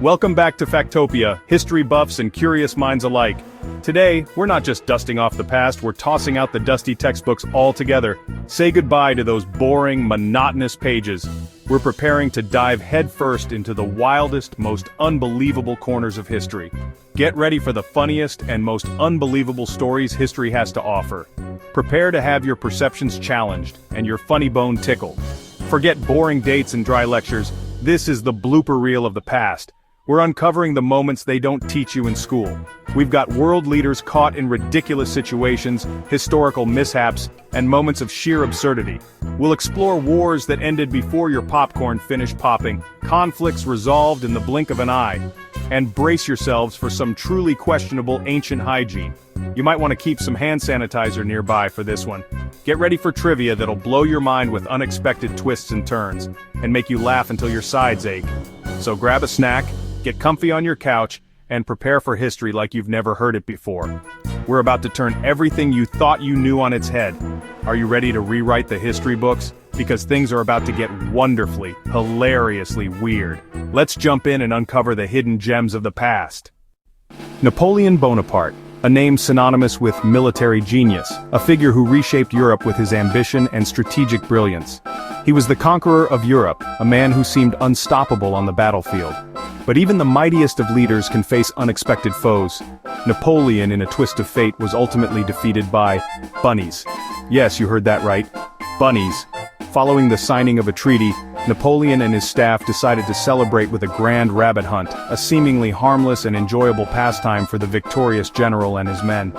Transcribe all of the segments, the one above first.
Welcome back to Factopia, history buffs and curious minds alike. Today, we're not just dusting off the past, we're tossing out the dusty textbooks altogether. Say goodbye to those boring, monotonous pages. We're preparing to dive headfirst into the wildest, most unbelievable corners of history. Get ready for the funniest and most unbelievable stories history has to offer. Prepare to have your perceptions challenged and your funny bone tickled. Forget boring dates and dry lectures. This is the blooper reel of the past. We're uncovering the moments they don't teach you in school. We've got world leaders caught in ridiculous situations, historical mishaps, and moments of sheer absurdity. We'll explore wars that ended before your popcorn finished popping, conflicts resolved in the blink of an eye, and brace yourselves for some truly questionable ancient hygiene. You might want to keep some hand sanitizer nearby for this one. Get ready for trivia that'll blow your mind with unexpected twists and turns, and make you laugh until your sides ache. So grab a snack, get comfy on your couch, and prepare for history like you've never heard it before. We're about to turn everything you thought you knew on its head. Are you ready to rewrite the history books? Because things are about to get wonderfully, hilariously weird. Let's jump in and uncover the hidden gems of the past. Napoleon Bonaparte, a name synonymous with military genius, a figure who reshaped Europe with his ambition and strategic brilliance. He was the conqueror of Europe, a man who seemed unstoppable on the battlefield. But even the mightiest of leaders can face unexpected foes. Napoleon, in a twist of fate, was ultimately defeated by bunnies. Yes, you heard that right. Bunnies. Following the signing of a treaty, Napoleon and his staff decided to celebrate with a grand rabbit hunt, a seemingly harmless and enjoyable pastime for the victorious general and his men.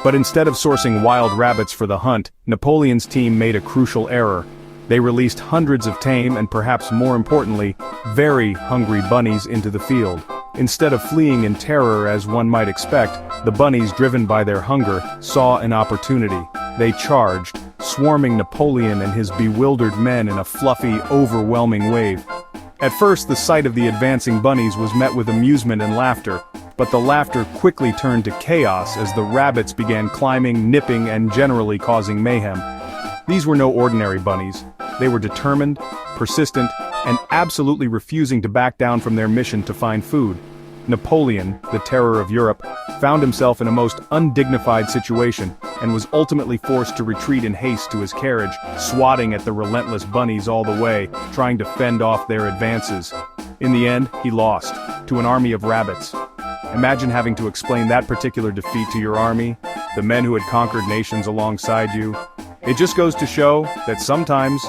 But instead of sourcing wild rabbits for the hunt, Napoleon's team made a crucial error. They released hundreds of tame and perhaps more importantly, very hungry bunnies into the field. Instead of fleeing in terror as one might expect, the bunnies, driven by their hunger, saw an opportunity. They charged, swarming Napoleon and his bewildered men in a fluffy, overwhelming wave. At first, the sight of the advancing bunnies was met with amusement and laughter, but the laughter quickly turned to chaos as the rabbits began climbing, nipping, and generally causing mayhem. These were no ordinary bunnies. They were determined, persistent, and absolutely refusing to back down from their mission to find food. Napoleon, the terror of Europe, found himself in a most undignified situation, and was ultimately forced to retreat in haste to his carriage, swatting at the relentless bunnies all the way, trying to fend off their advances. In the end, he lost, to an army of rabbits. Imagine having to explain that particular defeat to your army, the men who had conquered nations alongside you. It just goes to show that sometimes,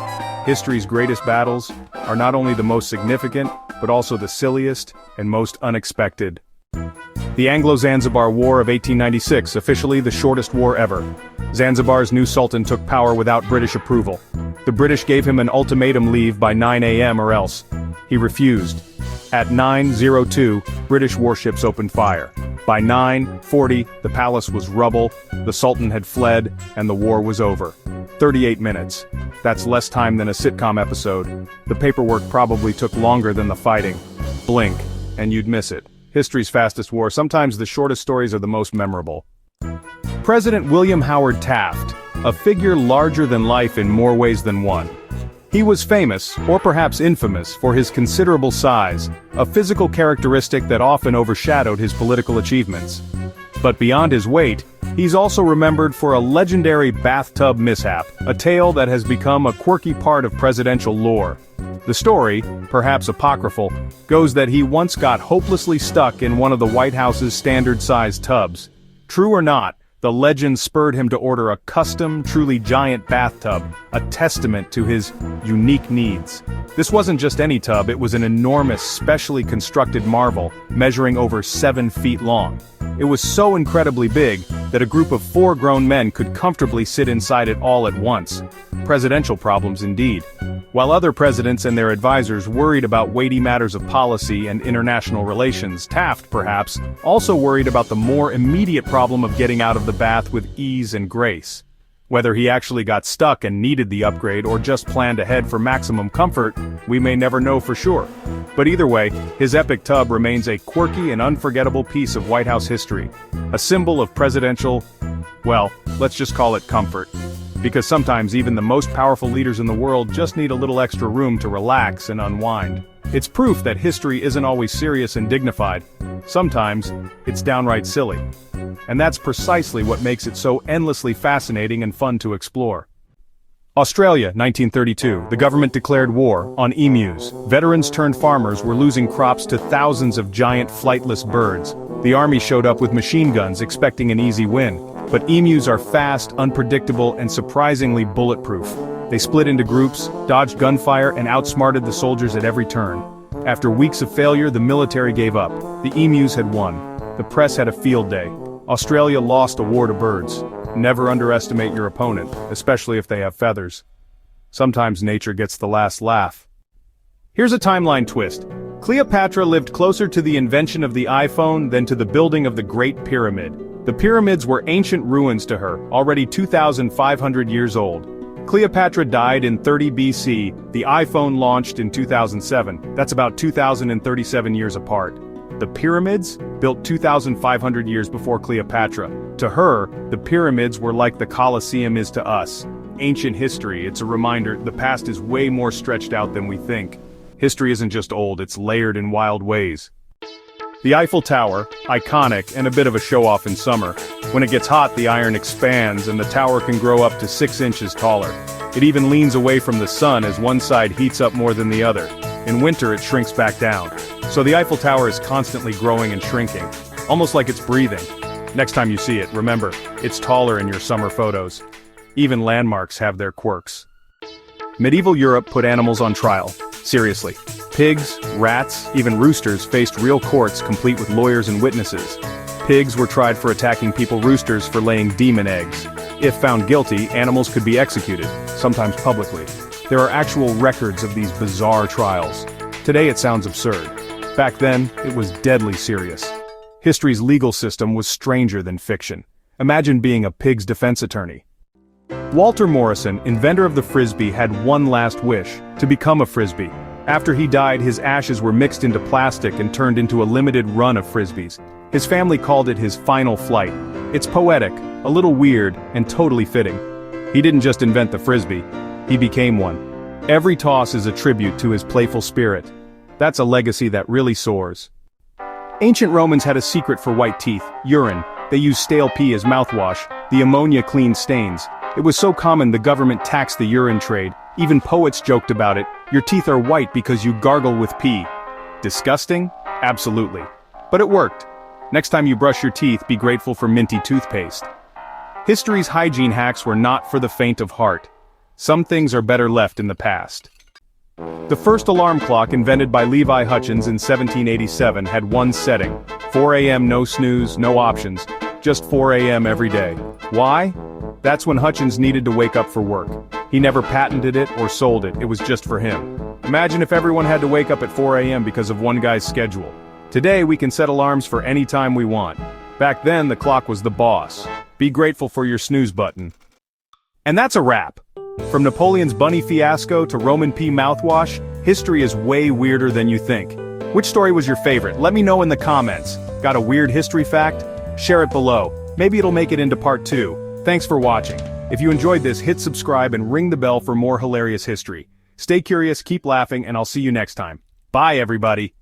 history's greatest battles are not only the most significant, but also the silliest and most unexpected. The Anglo-Zanzibar War of 1896, officially the shortest war ever. Zanzibar's new sultan took power without British approval. The British gave him an ultimatum: leave by 9 a.m. or else. He refused. At 9:02, British warships opened fire. By 9:40, the palace was rubble, the Sultan had fled, and the war was over. 38 minutes. That's less time than a sitcom episode. The paperwork probably took longer than the fighting. Blink, and you'd miss it. History's fastest war, sometimes the shortest stories are the most memorable. President William Howard Taft, a figure larger than life in more ways than one. He was famous, or perhaps infamous, for his considerable size, a physical characteristic that often overshadowed his political achievements. But beyond his weight, he's also remembered for a legendary bathtub mishap, a tale that has become a quirky part of presidential lore. The story, perhaps apocryphal, goes that he once got hopelessly stuck in one of the White House's standard-sized tubs. True or not, the legend spurred him to order a custom, truly giant bathtub, a testament to his unique needs. This wasn't just any tub, it was an enormous, specially constructed marvel, measuring over 7 feet long. It was so incredibly big that a group of 4 grown men could comfortably sit inside it all at once. Presidential problems indeed. While other presidents and their advisors worried about weighty matters of policy and international relations, Taft, perhaps, also worried about the more immediate problem of getting out of the bath with ease and grace. Whether he actually got stuck and needed the upgrade or just planned ahead for maximum comfort, we may never know for sure. But either way, his epic tub remains a quirky and unforgettable piece of White House history. A symbol of presidential, well, let's just call it comfort. Because sometimes even the most powerful leaders in the world just need a little extra room to relax and unwind. It's proof that history isn't always serious and dignified. Sometimes, it's downright silly. And that's precisely what makes it so endlessly fascinating and fun to explore. Australia, 1932, the government declared war on emus. Veterans turned farmers were losing crops to thousands of giant flightless birds. The army showed up with machine guns expecting an easy win. But emus are fast, unpredictable, and surprisingly bulletproof. They split into groups, dodged gunfire, and outsmarted the soldiers at every turn. After weeks of failure, the military gave up. The emus had won. The press had a field day. Australia lost a war to birds. Never underestimate your opponent, especially if they have feathers. Sometimes nature gets the last laugh. Here's a timeline twist. Cleopatra lived closer to the invention of the iPhone than to the building of the Great Pyramid. The pyramids were ancient ruins to her, already 2,500 years old. Cleopatra died in 30 BC, the iPhone launched in 2007, that's about 2,037 years apart. The pyramids, built 2,500 years before Cleopatra. To her, the pyramids were like the Colosseum is to us. Ancient history, it's a reminder, the past is way more stretched out than we think. History isn't just old, it's layered in wild ways. The Eiffel Tower, iconic and a bit of a show-off in summer. When it gets hot, the iron expands and the tower can grow up to 6 inches taller. It even leans away from the sun as one side heats up more than the other. In winter, it shrinks back down. So the Eiffel Tower is constantly growing and shrinking, almost like it's breathing. Next time you see it, remember, it's taller in your summer photos. Even landmarks have their quirks. Medieval Europe put animals on trial. Seriously. Pigs, rats, even roosters faced real courts complete with lawyers and witnesses. Pigs were tried for attacking people, roosters for laying demon eggs. If found guilty, animals could be executed, sometimes publicly. There are actual records of these bizarre trials. Today it sounds absurd. Back then, it was deadly serious. History's legal system was stranger than fiction. Imagine being a pig's defense attorney. Walter Morrison, inventor of the Frisbee, had one last wish, to become a Frisbee. After he died, his ashes were mixed into plastic and turned into a limited run of Frisbees. His family called it his final flight. It's poetic, a little weird, and totally fitting. He didn't just invent the Frisbee, he became one. Every toss is a tribute to his playful spirit. That's a legacy that really soars. Ancient Romans had a secret for white teeth, urine. They used stale pee as mouthwash. The ammonia cleaned stains. It was so common the government taxed the urine trade. Even poets joked about it. Your teeth are white because you gargle with pee. Disgusting? Absolutely. But it worked. Next time you brush your teeth, be grateful for minty toothpaste. History's hygiene hacks were not for the faint of heart. Some things are better left in the past. The first alarm clock, invented by Levi Hutchins in 1787, had one setting. 4 a.m. no snooze, no options. Just 4 a.m. every day. Why? That's when Hutchins needed to wake up for work. He never patented it or sold it, it was just for him. Imagine if everyone had to wake up at 4 a.m. because of one guy's schedule. Today we can set alarms for any time we want. Back then the clock was the boss. Be grateful for your snooze button. And that's a wrap. From Napoleon's bunny fiasco to Roman pea mouthwash, history is way weirder than you think. Which story was your favorite? Let me know in the comments. Got a weird history fact? Share it below. Maybe it'll make it into part 2. Thanks for watching. If you enjoyed this, hit subscribe and ring the bell for more hilarious history. Stay curious, keep laughing, and I'll see you next time. Bye everybody.